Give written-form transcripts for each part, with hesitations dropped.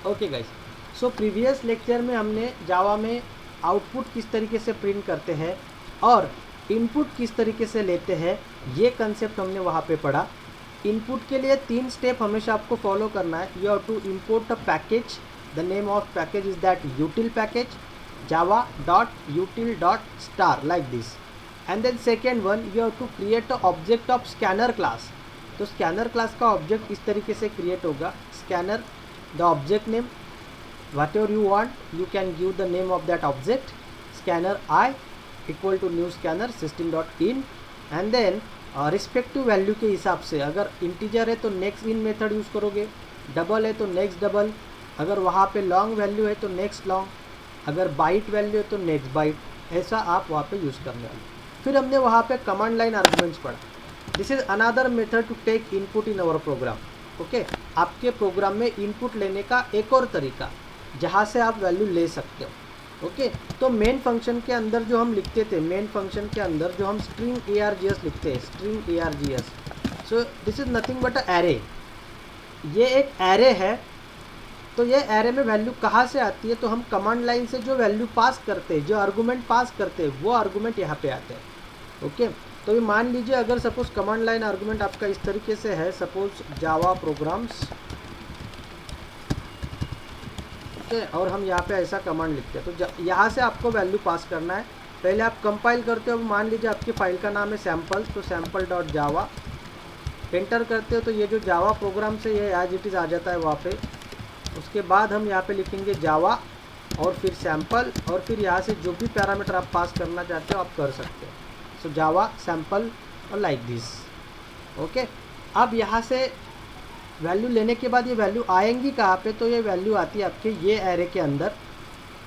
Okay guys, so previous lecture में हमने जावा में आउटपुट किस तरीके से प्रिंट करते हैं और इनपुट किस तरीके से लेते हैं, ये कंसेप्ट हमने वहाँ पे पढ़ा। इनपुट के लिए 3 स्टेप हमेशा आपको फॉलो करना है। You have to import a package, the name of package is that util package, java.util.star like this, and then second one you have to create a object of scanner class। तो scanner class का object इस तरीके से create होगा। Scanner, the object name, whatever you want you can give the name of that object. Scanner I equal to new scanner system.in, and then respective value के हिसाब से, अगर integer है तो नेक्स्ट इन मेथड यूज़ करोगे, double है तो next double, अगर वहाँ पे लॉन्ग वैल्यू है तो नेक्स्ट लॉन्ग, अगर बाइट वैल्यू है तो नेक्स्ट बाइट, ऐसा आप वहाँ पे यूज़ करने वाले। फिर हमने वहाँ पे कमांड लाइन आर्गुमेंट्स पढ़ा। This is another method to take input in our program. Okay, आपके प्रोग्राम में इनपुट लेने का एक और तरीका जहाँ से आप वैल्यू ले सकते हो। ओके, तो मेन फंक्शन के अंदर जो हम लिखते थे, मेन फंक्शन के अंदर जो हम स्ट्रिंग args लिखते हैं, string args, so this is nothing but a array. ये एक एरे है, तो ये एरे में वैल्यू कहाँ से आती है, तो हम कमांड लाइन से जो वैल्यू पास करते हैं, जो आर्गूमेंट पास करते हैं, वो आर्गूमेंट यहाँ पे आते हैं। ओके, तो ये मान लीजिए अगर सपोज कमांड लाइन आर्गूमेंट आपका इस तरीके से है, सपोज जावा प्रोग्राम्स, और हम यहाँ पे ऐसा कमांड लिखते हैं, तो यहाँ से आपको वैल्यू पास करना है। पहले आप कंपाइल करते हो, मान लीजिए आपकी फाइल का नाम है सैम्पल, तो sample.java एंटर करते हो तो ये जो जावा प्रोग्राम से ये एज इट इज़ आ जाता है वहाँ पे। उसके बाद हम यहाँ पे लिखेंगे जावा और फिर सैम्पल, और फिर यहाँ से जो भी पैरामीटर आप पास करना चाहते हो आप कर सकते हो। सो जावा सैम्पल और लाइक दिस। ओके, अब यहाँ से वैल्यू लेने के बाद ये वैल्यू आएंगी कहाँ पे, तो ये वैल्यू आती है आपके ये एरे के अंदर।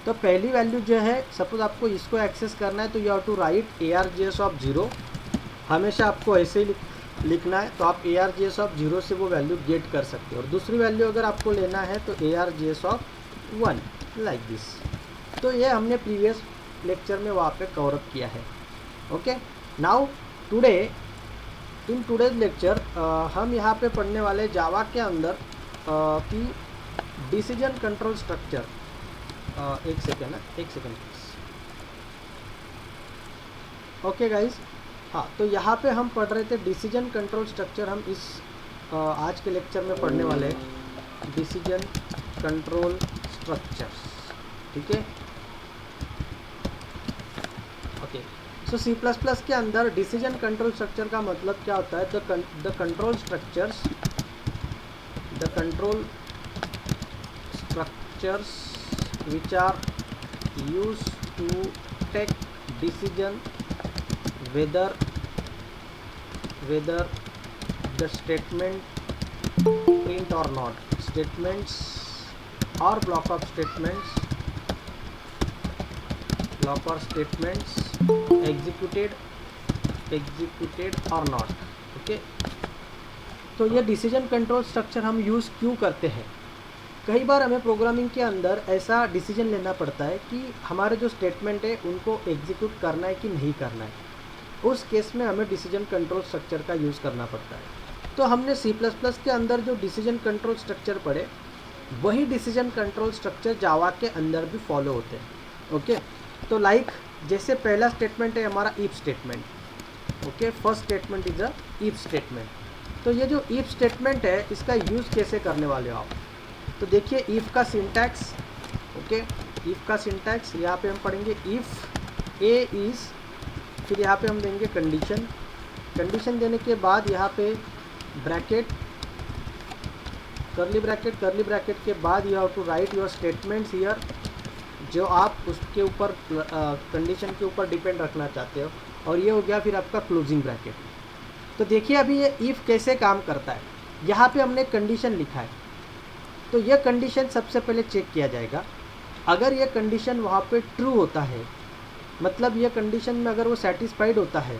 तो पहली वैल्यू जो है, सपोज आपको इसको एक्सेस करना है तो you have to write args of 0, हमेशा आपको ऐसे ही लिखना है। तो आप args ऑफ 0 से वो वैल्यू गेट कर सकते हो। और दूसरी वैल्यू अगर आपको लेना है तो args ऑफ 1 लाइक दिस। तो ये हमने प्रीवियस लेक्चर में वहाँ पे कवर अप किया है। Okay, now today in today's lecture हम यहाँ पे पढ़ने वाले जावा के अंदर की डिसीजन कंट्रोल स्ट्रक्चर। एक सेकेंड प्लीज। ओके गाइज, हाँ, तो यहाँ पे हम पढ़ रहे थे डिसीजन कंट्रोल स्ट्रक्चर। हम इस आज के लेक्चर में पढ़ने वाले हैं डिसीजन कंट्रोल स्ट्रक्चर्स। ठीक है, ओके। सो C++ के अंदर डिसीजन कंट्रोल स्ट्रक्चर का मतलब क्या होता है? The control structures which are used to take decision whether the statement print or not, statements or block of statements executed or not। Okay, तो ये डिसीजन कंट्रोल स्ट्रक्चर हम यूज़ क्यों करते हैं? कई बार हमें प्रोग्रामिंग के अंदर ऐसा डिसीजन लेना पड़ता है कि हमारे जो स्टेटमेंट है उनको एग्जीक्यूट करना है कि नहीं करना है। उस केस में हमें डिसीजन कंट्रोल स्ट्रक्चर का यूज़ करना पड़ता है। तो हमने C++ के अंदर जो डिसीजन कंट्रोल स्ट्रक्चर पढ़े, वही डिसीजन कंट्रोल स्ट्रक्चर जावा के अंदर भी फॉलो होते हैं। ओके, तो लाइक जैसे पहला स्टेटमेंट है हमारा if statement. Okay, first statement is a if statement. तो ये जो इफ स्टेटमेंट है इसका यूज़ कैसे करने वाले हो आप? तो देखिए इफ़ का सिंटैक्स। ओके, इफ़ का सिंटैक्स यहाँ पे हम पढ़ेंगे इफ़ ए इज़, फिर यहाँ पे हम देंगे कंडीशन देने के बाद यहाँ पे ब्रैकेट, कर्ली ब्रैकेट के बाद you have to write your statements here, जो आप उसके ऊपर कंडीशन के ऊपर डिपेंड रखना चाहते हो। और ये हो गया फिर आपका क्लोजिंग ब्रैकेट। तो देखिए अभी ये इफ़ कैसे काम करता है। यहाँ पे हमने कंडीशन लिखा है, तो यह कंडीशन सबसे पहले चेक किया जाएगा। अगर यह कंडीशन वहाँ पे ट्रू होता है, मतलब ये कंडीशन में अगर वो सेटिस्फाइड होता है,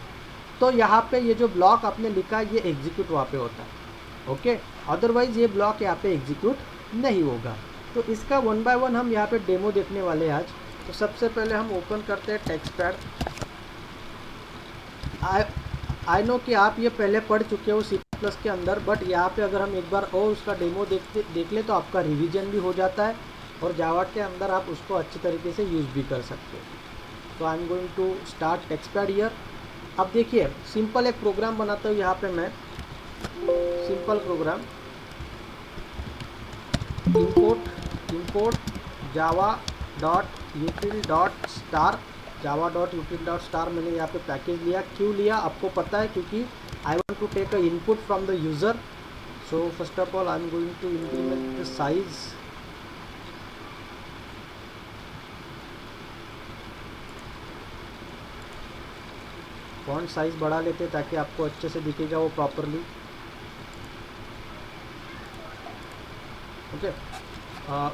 तो यहाँ पे ये जो ब्लॉक आपने लिखा है ये एग्जीक्यूट वहाँ पे होता है। ओके, अदरवाइज़ ये ब्लॉक यहाँ पे एग्जीक्यूट नहीं होगा। तो इसका 1 बाय 1 हम यहाँ पे डेमो देखने वाले हैं आज। तो सबसे पहले हम ओपन करते हैं टेक्स्ट पैड। आई नो कि आप ये पहले पढ़ चुके हो C++ प्लस के अंदर, बट यहाँ पे अगर हम एक बार और उसका डेमो देख ले तो आपका रिवीजन भी हो जाता है और जावा के अंदर आप उसको अच्छी तरीके से यूज़ भी कर सकते हो। तो I am going to start Texpad here. अब देखिए सिंपल एक प्रोग्राम बनाता हूँ यहाँ पे मैं, simple program import Java dot util dot star, Java dot util dot star मैंने यहाँ पे पैकेज लिया। क्यों लिया आपको पता है, क्योंकि I want to take a input from the user. So first of all I am going to increment the size, font size बढ़ा लेते ताकि आपको अच्छे से दिखेगा वो प्रॉपरली। ओके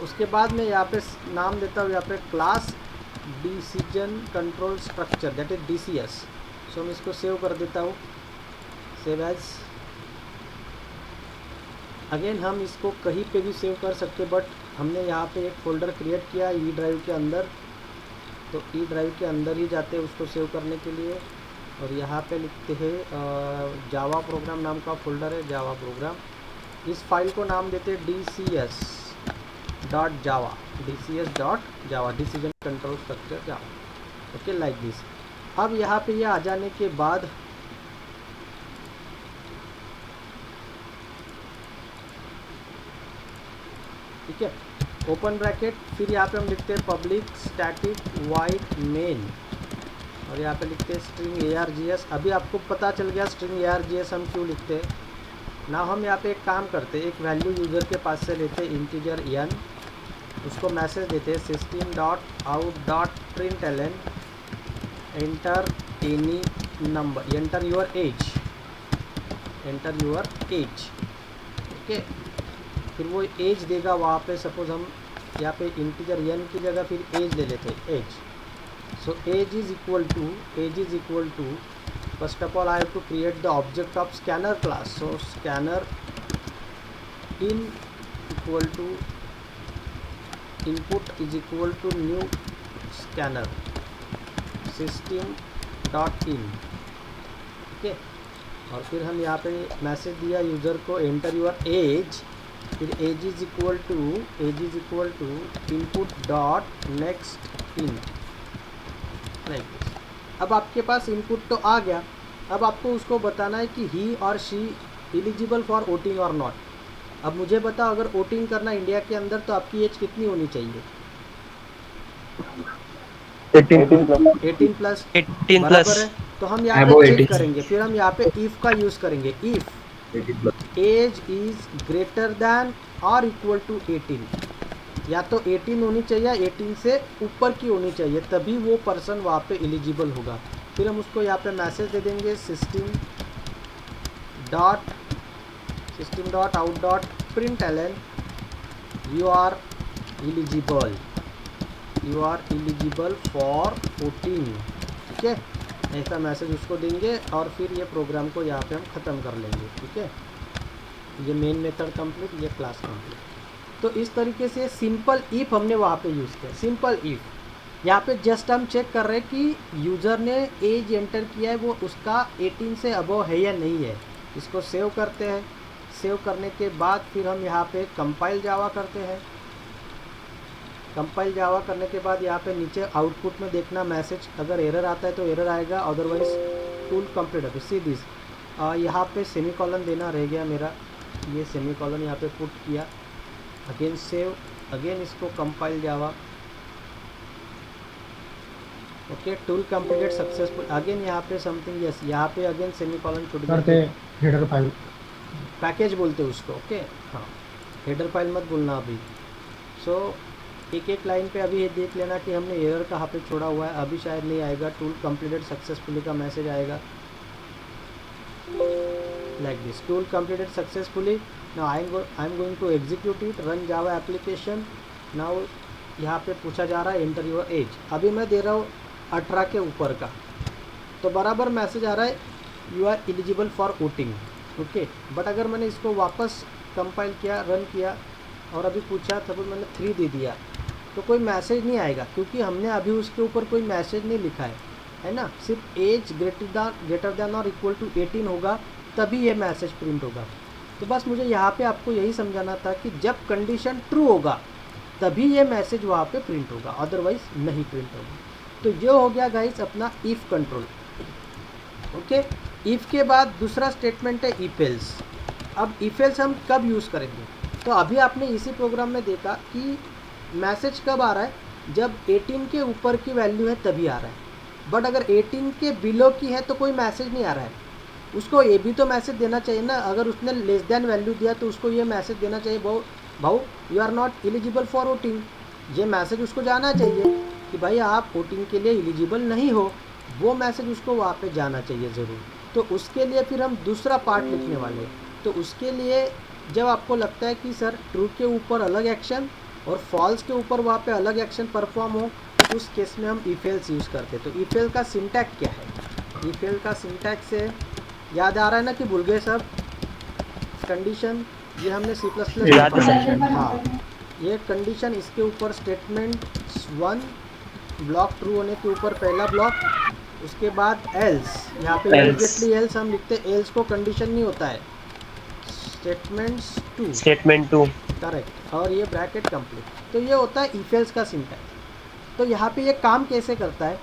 उसके बाद मैं यहाँ पे नाम देता हूँ यहाँ पे class decision control structure, that is DCS। सो मैं इसको सेव कर देता हूँ, सेव एज। अगेन हम इसको कहीं पे भी सेव कर सकते, बट हमने यहाँ पे एक फ़ोल्डर क्रिएट किया ई ड्राइव के अंदर, तो ई ड्राइव के अंदर ही जाते हैं उसको सेव करने के लिए। और यहाँ पे लिखते हैं जावा प्रोग्राम नाम का फ़ोल्डर है, जावा प्रोग्राम। इस फाइल को नाम देते हैं DCS dot Java, DCS dot Java, decision control structure Java. Okay like this. अब यहाँ पे ये आ जाने के बाद ठीक है, ओपन ब्रैकेट, फिर यहाँ पे हम लिखते हैं पब्लिक स्टैटिक वाइड मेन, और यहाँ पे लिखते हैं स्ट्रिंग ARGS। अभी आपको पता चल गया स्ट्रिंग ARGS हम क्यों लिखते हैं ना। हम यहाँ पे एक काम करते हैं, एक वैल्यू यूज़र के पास से लेते हैं इंटीजर n, उसको मैसेज देते हैं system dot out dot println enter any number, enter your as, enter your as. Okay फिर वो एज देगा वहाँ पे, सपोज हम यहाँ पे इंटीजर n की जगह फिर एज ले लेते हैं, age. So age is equal to first of all I have to create the object of scanner class. So scanner in equal to input is equal to new scanner system dot in। Okay और फिर हम यहाँ पे message दिया user को enter your age, फिर age is equal to input dot next in, like this. अब आपके पास इनपुट तो आ गया, अब आपको उसको बताना है कि ही और शी एलिजिबल फॉर वोटिंग और नॉट। अब मुझे बताओ अगर वोटिंग करना इंडिया के अंदर तो आपकी एज कितनी होनी चाहिए? 18 प्लस, बराबर है। तो हम यहाँ पे चेक करेंगे, फिर हम यहाँ पे इफ़ का यूज़ करेंगे, if age is greater than और इक्वल टू 18, या तो 18 होनी चाहिए, 18 से ऊपर की होनी चाहिए, तभी वो पर्सन वहाँ पे एलिजिबल होगा। फिर हम उसको यहाँ पे मैसेज दे देंगे system dot out dot println you are eligible for voting. ठीक है, ऐसा मैसेज उसको देंगे और फिर ये प्रोग्राम को यहाँ पे हम ख़त्म कर लेंगे। ठीक है, ये मेन मेथड कंप्लीट, ये क्लास कंप्लीट। तो इस तरीके से सिंपल इफ़ हमने वहाँ पे यूज़ किया, सिंपल इफ़। यहाँ पे जस्ट हम चेक कर रहे हैं कि यूज़र ने एज एंटर किया है वो उसका 18 से अबव है या नहीं है। इसको सेव करते हैं, सेव करने के बाद फिर हम यहाँ पे कंपाइल जावा करते हैं। कंपाइल जावा करने के बाद यहाँ पे नीचे आउटपुट में देखना मैसेज, अगर एरर आता है तो एरर आएगा, अदरवाइज टूल कंप्लीट है। सी दिस, यहाँ पे सेमीकॉलन देना रह गया मेरा, ये सेमीकॉलन यहाँ पे पुट किया। अगेन सेव, अगेन इसको compile Java. Okay, tool completed successful. Again यहाँ पे समथिंग, यस यहाँ पे अगेन सेमीकॉलन छूट गया, हेडर फाइल पैकेज बोलते हैं उसको। ओके हाँ, हेडर फाइल मत बोलना अभी। सो एक एक लाइन पे अभी ये देख लेना कि हमने एरर कहाँ पे छोड़ा हुआ है। अभी शायद नहीं आएगा, टूल कंप्लीटेड सक्सेसफुली का मैसेज आएगा like this, tool completed successfully. Now I am going to execute it, run Java application. Now यहाँ पे पूछा जा रहा है एंटर योर एज, अभी मैं दे रहा हूँ 18 के ऊपर का, तो बराबर मैसेज आ रहा है you are eligible for voting. Okay, but अगर मैंने इसको वापस कंपाइल किया, रन किया और अभी पूछा तब मैंने 3 दे दिया, तो कोई मैसेज नहीं आएगा क्योंकि हमने अभी उसके ऊपर कोई मैसेज नहीं लिखा है ना। सिर्फ एज ग्रेटर दैन और इक्वल टू 18 होगा तभी ये मैसेज प्रिंट होगा। तो बस मुझे यहाँ पे आपको यही समझाना था कि जब कंडीशन ट्रू होगा तभी ये मैसेज वहाँ पे प्रिंट होगा, अदरवाइज नहीं प्रिंट होगा। तो ये हो गया गाइस अपना इफ़ कंट्रोल। ओके, इफ़ के बाद दूसरा स्टेटमेंट है इफ एल्स। अब इफ एल्स हम कब यूज़ करेंगे? तो अभी आपने इसी प्रोग्राम में देखा कि मैसेज कब आ रहा है, जब 18 के ऊपर की वैल्यू है तभी आ रहा है। बट अगर 18 के बिलो की है तो कोई मैसेज नहीं आ रहा है। उसको ये भी तो मैसेज देना चाहिए ना, अगर उसने लेस देन वैल्यू दिया तो उसको ये मैसेज देना चाहिए, भाऊ you are not eligible for voting. ये मैसेज उसको जाना चाहिए कि भाई आप वोटिंग के लिए एलिजिबल नहीं हो, वो मैसेज उसको वहाँ पे जाना चाहिए ज़रूर। तो उसके लिए फिर हम दूसरा पार्ट लिखने वाले हैं। तो उसके लिए जब आपको लगता है कि सर ट्रू के ऊपर अलग एक्शन और फॉल्स के ऊपर वहाँ पे अलग एक्शन परफॉर्म हो, तो उस केस में हम इफ एल्स यूज़ करते हैं। तो इफ एल्स का सिंटैक्स क्या है? इफ एल्स का सिंटैक्स से याद आ रहा है ना कि भूल गए सब? कंडीशन ये हमने C++ याद है। हाँ, ये कंडीशन, इसके ऊपर स्टेटमेंट 1 ब्लॉक ट्रू होने के ऊपर पहला ब्लॉक, उसके बाद एल्स, यहाँ पे इमीडिएटली एल्स हम लिखते हैं, एल्स को कंडीशन नहीं होता है, स्टेटमेंट 2 करेक्ट, और ये ब्रैकेट कंप्लीट। तो ये होता है इफ एल्स का सिंटैक्स। तो यहाँ पे ये काम कैसे करता है?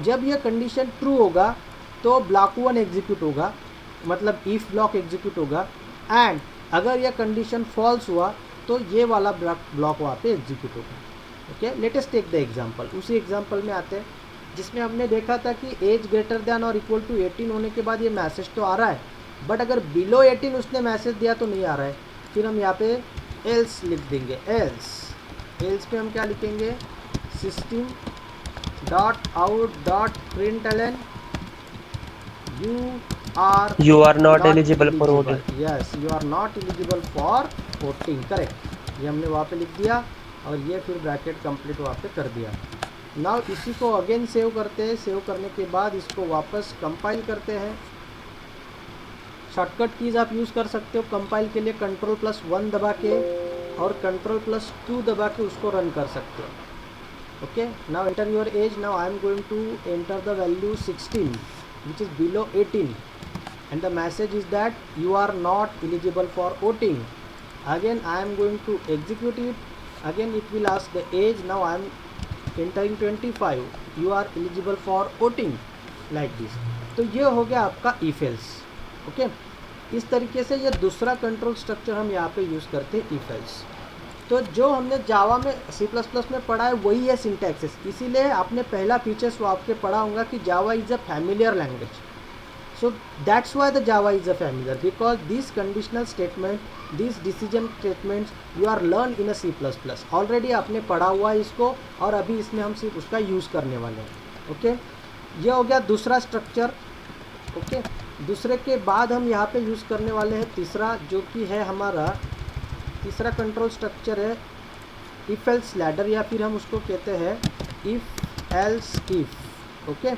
जब ये कंडीशन ट्रू होगा तो ब्लॉक 1 एग्जीक्यूट होगा, मतलब इफ ब्लॉक एग्जीक्यूट होगा, एंड अगर यह कंडीशन फॉल्स हुआ तो ये वाला ब्लॉक वहाँ पे एग्जीक्यूट होगा। Okay, let us take the example. उसी एग्जांपल में आते हैं जिसमें हमने देखा था कि एज ग्रेटर देन और इक्वल टू 18 होने के बाद ये मैसेज तो आ रहा है, बट अगर बिलो 18 उसने मैसेज दिया तो नहीं आ रहा है। फिर हम यहाँ पे एल्स लिख देंगे। एल्स पे हम क्या लिखेंगे? system.out.println you are not eligible for voting। Yes, you are not eligible for voting, correct. ये हमने वहाँ पे लिख दिया और ये फिर ब्रैकेट कंप्लीट वहाँ पे कर दिया। नाउ इसी को अगेन सेव करते हैं। सेव करने के बाद इसको वापस कंपाइल करते हैं। शॉर्टकट कीज़ आप यूज़ कर सकते हो कंपाइल के लिए, Ctrl+1 दबा के और Ctrl+2 दबा के उसको रन कर सकते हो। Okay, now enter your age. Now I am going to enter the value 16 which is below 18 and the message is that you are not eligible for voting. Again I am going to execute it. Again it will ask the age. Now I am entering 25, you are eligible for voting, like this. तो ये हो गया आपका if else। Okay, इस तरीके से ये दूसरा कंट्रोल स्ट्रक्चर हम यहाँ पे यूज़ करते हैं if else। तो जो हमने जावा में C++ में पढ़ा है वही है सिंटैक्सेस। इसीलिए आपने पहला फीचर्स वो आपके पढ़ा होगा कि Java is a familiar language. So that's why the Java is a familiar, because this conditional statement, this decision statements you are learn in a C++। Already आपने पढ़ा हुआ है इसको और अभी इसमें हम सिर्फ उसका यूज़ करने वाले हैं। ओके, ये हो गया दूसरा स्ट्रक्चर। ओके, दूसरे के बाद हम यहाँ पे यूज़ करने वाले हैं तीसरा, जो कि है हमारा तीसरा कंट्रोल स्ट्रक्चर है इफ एल्स लैडर, या फिर हम उसको कहते हैं इफ एल्स इफ। ओके,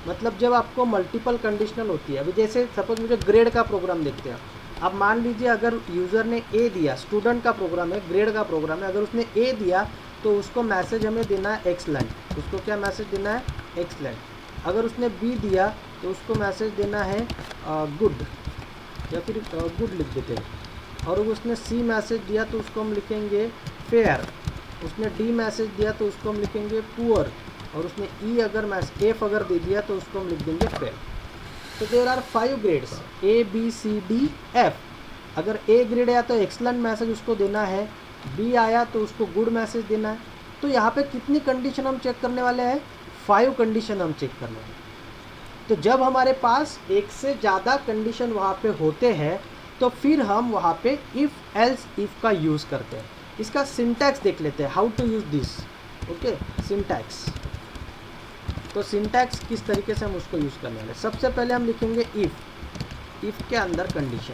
मतलब जब आपको मल्टीपल कंडीशनल होती है। अभी जैसे सपोज मुझे ग्रेड का प्रोग्राम देखते हैं। अब मान लीजिए अगर यूज़र ने ए दिया, स्टूडेंट का प्रोग्राम है, ग्रेड का प्रोग्राम है, अगर उसने ए दिया तो उसको मैसेज हमें देना है एक्सलेंट। उसको क्या मैसेज देना है? एक्सलेंट। अगर उसने बी दिया तो उसको मैसेज देना है गुड, या फिर गुड लिख देते हैं। और उसने सी मैसेज दिया तो उसको हम लिखेंगे फेयर। उसने डी मैसेज दिया तो उसको हम लिखेंगे पुअर। और उसने ई अगर एफ अगर दे दिया तो उसको हम लिख देंगे फेयर। तो there are 5 grades A B C D F. अगर ए ग्रेड आया तो एक्सलेंट मैसेज उसको देना है, बी आया तो उसको गुड मैसेज देना है। तो यहाँ पे कितनी कंडीशन हम चेक करने वाले हैं? 5 कंडीशन हम चेक करने वाले हैं। तो जब हमारे पास एक से ज़्यादा कंडीशन वहाँ पे होते हैं तो फिर हम वहाँ पे इफ़ एल्स इफ़ का यूज़ करते हैं। इसका सिंटैक्स देख लेते हैं, how to use this. Okay, syntax. तो सिंटैक्स किस तरीके से हम उसको यूज़ करने वाले। सबसे पहले हम लिखेंगे इफ़ के अंदर कंडीशन।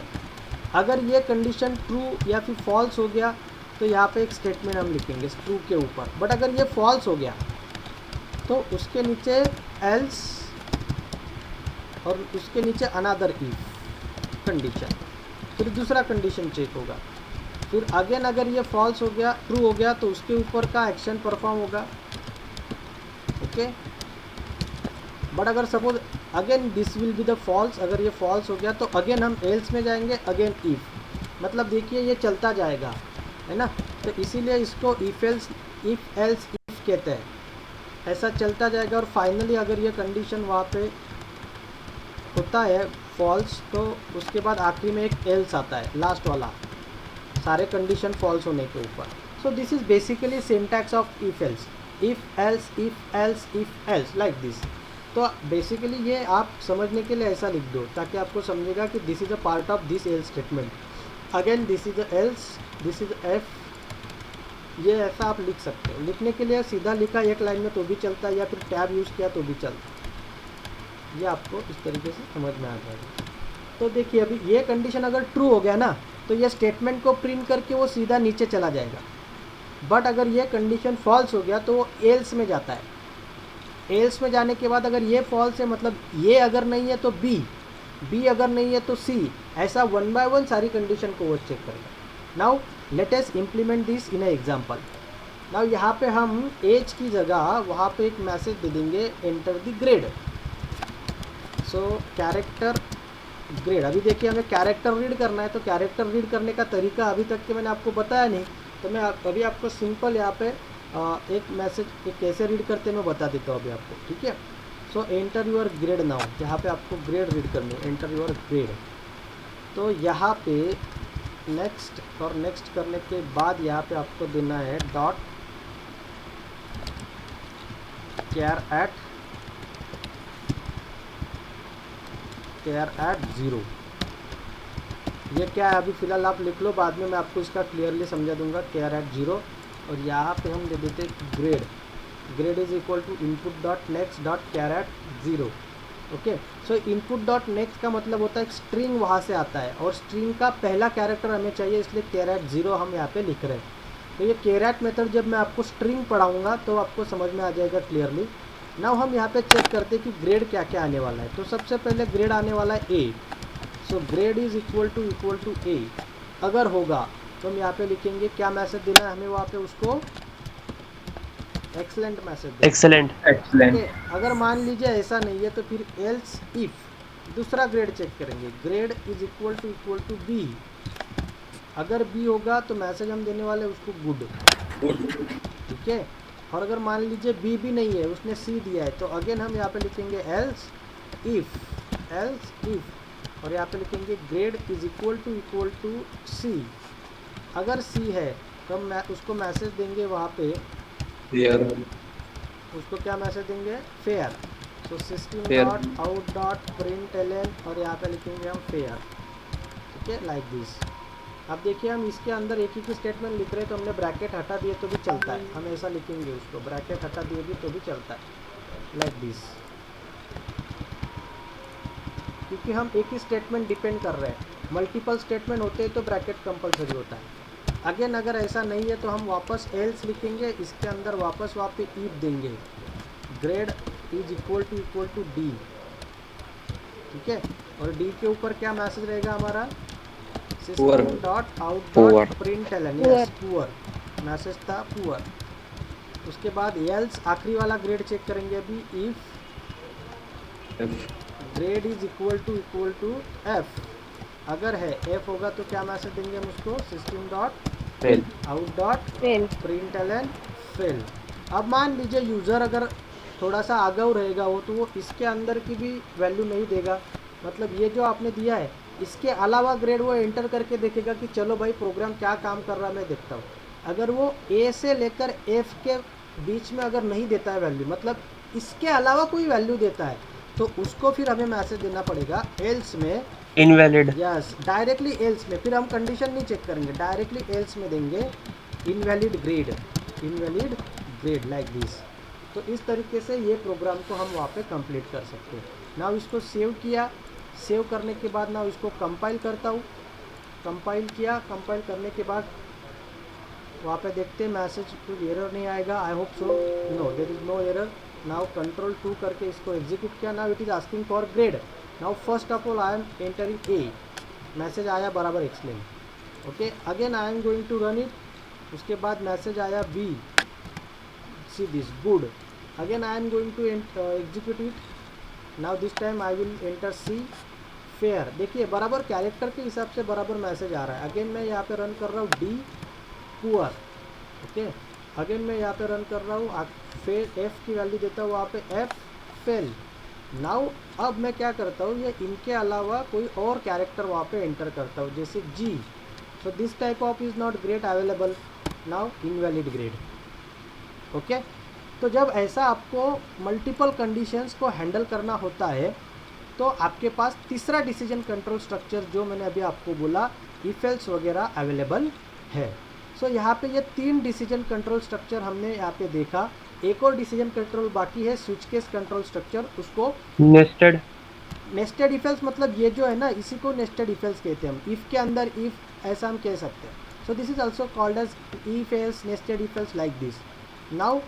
अगर ये कंडीशन ट्रू या फिर फॉल्स हो गया तो यहाँ पे एक स्टेटमेंट हम लिखेंगे ट्रू के ऊपर। बट अगर ये फॉल्स हो गया तो उसके नीचे एल्स और उसके नीचे अनदर इफ कंडीशन, फिर दूसरा कंडीशन चेक होगा। फिर अगेन अगर ये फॉल्स हो गया, ट्रू हो गया तो उसके ऊपर का एक्शन परफॉर्म होगा। ओके, बट अगर suppose again this will be the false, अगर ये फॉल्स हो गया तो अगेन हम एल्स में जाएंगे, अगेन इफ़, मतलब देखिए ये चलता जाएगा, है ना। तो इसीलिए इसको इफ एल्स इफ कहते हैं, ऐसा चलता जाएगा। और फाइनली अगर ये कंडीशन वहाँ पे होता है फॉल्स, तो उसके बाद आखिरी में एक एल्स आता है, लास्ट वाला, सारे कंडीशन फॉल्स होने के ऊपर। सो this is basically syntax of if else, if else like this. तो बेसिकली ये आप समझने के लिए ऐसा लिख दो ताकि आपको समझेगा कि this is a part of this else statement. Again this is else, this is F, ये ऐसा आप लिख सकते हो। लिखने के लिए सीधा लिखा एक लाइन में तो भी चलता है, या फिर टैब यूज़ किया तो भी चलता है। ये आपको इस तरीके से समझ में आ जाएगा। तो देखिए अभी ये कंडीशन अगर ट्रू हो गया ना, तो ये स्टेटमेंट को प्रिंट करके वो सीधा नीचे चला जाएगा। बट अगर ये कंडीशन फॉल्स हो गया तो वो एल्स में जाता है। एल्स में जाने के बाद अगर ये फॉल्स है, मतलब ये अगर नहीं है तो बी अगर नहीं है तो सी, ऐसा वन बाय वन सारी कंडीशन को वो चेक करेगा। Now let us implement this in a example. Now यहाँ पे हम एज की जगह वहाँ पे एक मैसेज दे देंगे, enter the grade. So character grade, अभी देखिए हमें कैरेक्टर रीड करना है, तो कैरेक्टर रीड करने का तरीका अभी तक के मैंने आपको बताया नहीं, तो मैं अभी आपको सिंपल यहाँ पे एक मैसेज कैसे रीड करते हैं मैं बता देता हूँ अभी आपको, ठीक है। सो एंटर योर ग्रेड नाउ, यहाँ पे आपको ग्रेड रीड करनी है, एंटर योर ग्रेड। तो यहाँ पे नेक्स्ट, और नेक्स्ट करने के बाद यहाँ पे आपको देना है डॉट केयर एट 0। ये क्या है अभी फ़िलहाल आप लिख लो, बाद में मैं आपको इसका क्लियरली समझा दूंगा। केयर एट 0, और यहाँ पे हम दे देते grade, grade is equal to input dot next dot char at 0। Okay, so input dot next का मतलब होता है स्ट्रिंग वहाँ से आता है, और स्ट्रिंग का पहला कैरेक्टर हमें चाहिए, इसलिए केयर एट 0 हम यहाँ पे लिख रहे हैं। तो ये केयर एट मेथड जब मैं आपको स्ट्रिंग पढ़ाऊँगा तो आपको समझ में आ जाएगा क्लियरली। नाउ हम यहाँ पे चेक करते हैं कि ग्रेड क्या क्या आने वाला है। तो सबसे पहले ग्रेड आने वाला है A. So grade is equal to A. अगर होगा तो हम यहाँ पे लिखेंगे क्या मैसेज देना है हमें वहाँ पे, उसको एक्सलेंट मैसेज देना। एक्सेलेंट। एक्सलेंट। ओके, अगर मान लीजिए ऐसा नहीं है तो फिर एल्स इफ दूसरा ग्रेड चेक करेंगे, grade is equal to B. अगर बी होगा तो मैसेज हम देने वाले उसको गुड, ठीक है। और अगर मान लीजिए बी भी नहीं है, उसने सी दिया है, तो अगेन हम यहाँ पे लिखेंगे एल्स इफ, और यहाँ पे लिखेंगे ग्रेड इज इक्वल टू सी। अगर सी है तो हम उसको मैसेज देंगे वहाँ पे, उसको क्या मैसेज देंगे, fair. So system dot out dot print ln, और यहाँ पे लिखेंगे हम फेयर, ठीक है, लाइक दिस। अब देखिए हम इसके अंदर एक ही स्टेटमेंट लिख रहे हैं, तो हमने ब्रैकेट हटा दिए तो भी चलता है, हम ऐसा लिखेंगे उसको, ब्रैकेट हटा दिए भी तो भी चलता है, लाइक दिस, क्योंकि हम एक ही स्टेटमेंट डिपेंड कर रहे हैं। मल्टीपल स्टेटमेंट होते हैं तो ब्रैकेट कंपलसरी होता है। अगेन अगर ऐसा नहीं है तो हम वापस एल्स लिखेंगे, इसके अंदर वापस वहाँ पे इफ देंगे, grade is equal to D, ठीक है। और डी के ऊपर क्या मैसेज रहेगा हमारा, system dot out dot print ln, yes poor message था, पुअर। उसके बाद एल्स आखिरी वाला ग्रेड चेक करेंगे अभी, if grade is equal to F. अगर है एफ होगा तो क्या मैसेज देंगे हम उसको, system dot out dot print ln fail. अब मान लीजिए यूज़र अगर थोड़ा सा आगाऊ रहेगा वो, तो वो इसके अंदर की भी वैल्यू नहीं देगा, मतलब ये जो आपने दिया है इसके अलावा ग्रेड वो एंटर करके देखेगा कि चलो भाई प्रोग्राम क्या काम कर रहा है मैं देखता हूँ। अगर वो ए से लेकर एफ के बीच में अगर नहीं देता है वैल्यू, मतलब इसके अलावा कोई वैल्यू देता है, तो उसको फिर हमें मैसेज देना पड़ेगा एल्स में, इनवैलिड। यस, डायरेक्टली एल्स में। फिर हम कंडीशन नहीं चेक करेंगे, डायरेक्टली एल्स में देंगे इनवैलिड ग्रेड लाइक दिस। तो इस तरीके से ये प्रोग्राम को हम वहाँ पे कंप्लीट कर सकते हैं। ना इसको सेव किया, सेव करने के बाद ना इसको कंपाइल करता हूँ, कंपाइल किया, कंपाइल करने के बाद वहाँ पे देखते हैं मैसेज कोई एरर नहीं आएगा, I hope so, no there is no error. Now control 2 करके इसको एग्जीक्यूट किया, now it is asking for grade. Now first of all I am entering A, message आया बराबर explain, okay. Again I am going to run it, उसके बाद message आया B, see this good. Again I am going to execute it, now this time I will enter C fair. देखिए बराबर character के हिसाब से बराबर मैसेज आ रहा है। अगेन मैं यहाँ पे रन कर रहा हूँ डी पुअर, ओके। अगेन मैं यहाँ पे रन कर रहा हूँ, फिर एफ की वैल्यू देता हूँ वहाँ पे एफ फेल। नाउ अब मैं क्या करता हूँ, ये इनके अलावा कोई और कैरेक्टर वहाँ पे एंटर करता हूँ, जैसे G. So this type of is not grade available, now invalid grade, okay. तो जब ऐसा आपको मल्टीपल कंडीशंस को हैंडल करना होता है तो आपके पास तीसरा डिसीजन कंट्रोल स्ट्रक्चर जो मैंने अभी आपको बोला इफ एल्स वगैरह अवेलेबल है। सो यहाँ पे ये 3 डिसीजन कंट्रोल स्ट्रक्चर हमने यहाँ पे देखा। एक और डिसीजन कंट्रोल बाकी है स्विच केस कंट्रोल स्ट्रक्चर, उसको नेस्टेड नेस्टेड इफ एल्स, मतलब ये जो है ना इसी को नेस्टेड इफ एल्स कहते हैं हम। इफ़ के अंदर इफ़ ऐसा हम कह सकते हैं। So this is also called as if else nested if else like this. Now